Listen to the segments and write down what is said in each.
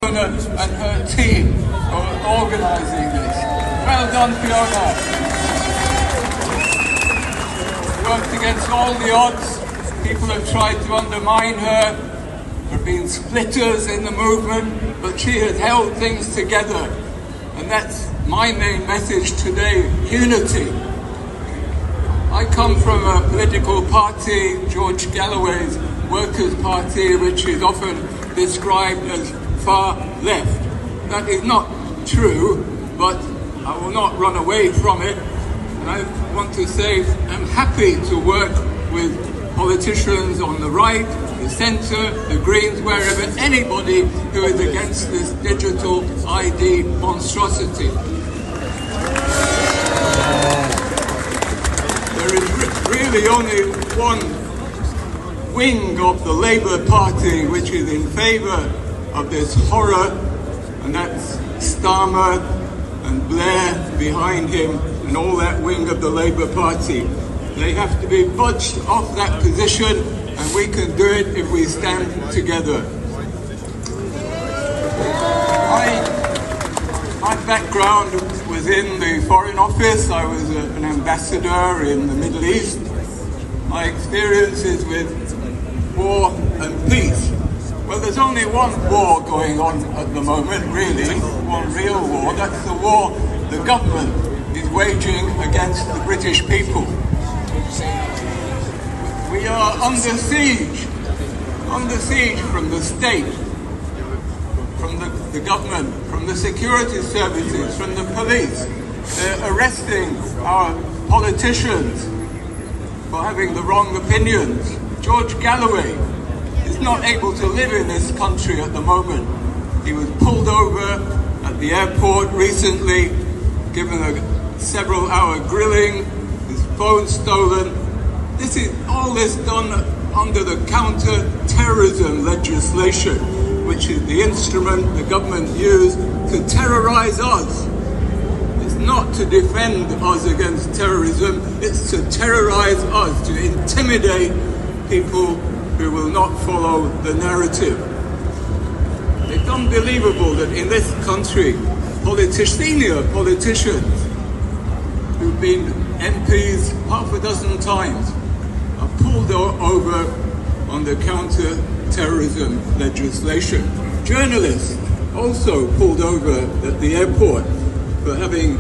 Fiona and her team for organising this. Well done, Fiona. She worked against all the odds. People have tried to undermine her. There have been splitters in the movement, but she has held things together. And that's my main message today, unity. I come from a political party, George Galloway's Workers' Party, which is often described as far left. That is not true, but I will not run away from it. And I want to say I'm happy to work with politicians on the right, the centre, the Greens, wherever, anybody who is against this digital ID monstrosity. There is really only one wing of the Labour Party which is in favour of this horror, and that's Starmer and Blair behind him and all that wing of the Labour Party. They have to be budged off that position, and we can do it if we stand together. My background was in the Foreign Office. I was an ambassador in the Middle East. My experiences with war and peace. Well, there's only one war going on at the moment, really, one real war. That's the war the government is waging against the British people. We are under siege from the state, from the government, from the security services, from the police. They're arresting our politicians for having the wrong opinions. George Galloway is not able to live in this country at the moment. He was pulled over at the airport recently, given a several-hour grilling, his phone stolen. This is all this done under the counter-terrorism legislation, which is the instrument the government used to terrorize us. It's not to defend us against terrorism, it's to terrorize us, to intimidate people who will not follow the narrative. It's unbelievable that in this country, senior politicians who've been MPs half a dozen times are pulled over on the counter-terrorism legislation. Journalists also pulled over at the airport for having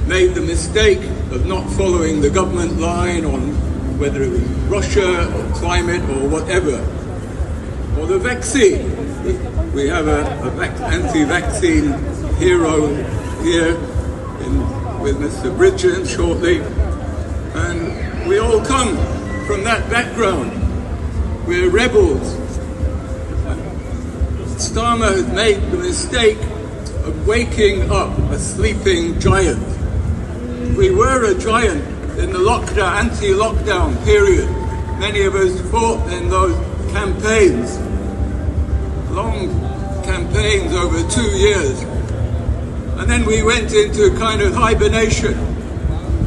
made the mistake of not following the government line on whether it was Russia or climate or whatever. Or the vaccine. We have an anti-vaccine hero here with Mr. Bridgen shortly. And we all come from that background. We're rebels. Starmer has made the mistake of waking up a sleeping giant. We were a giant in the anti-lockdown period. Many of us fought in those campaigns, long campaigns over 2 years. And then we went into kind of hibernation.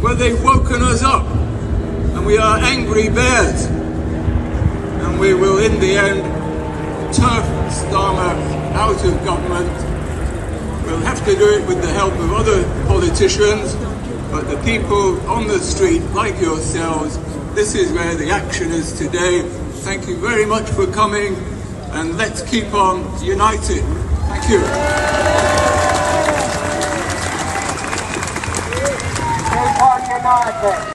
Well, they've woken us up, and we are angry bears. And we will, in the end, turf Starmer out of government. We'll have to do it with the help of other politicians, but the people on the street, like yourselves, this is where the action is today. Thank you very much for coming, and let's keep on united. Thank you. Stay united.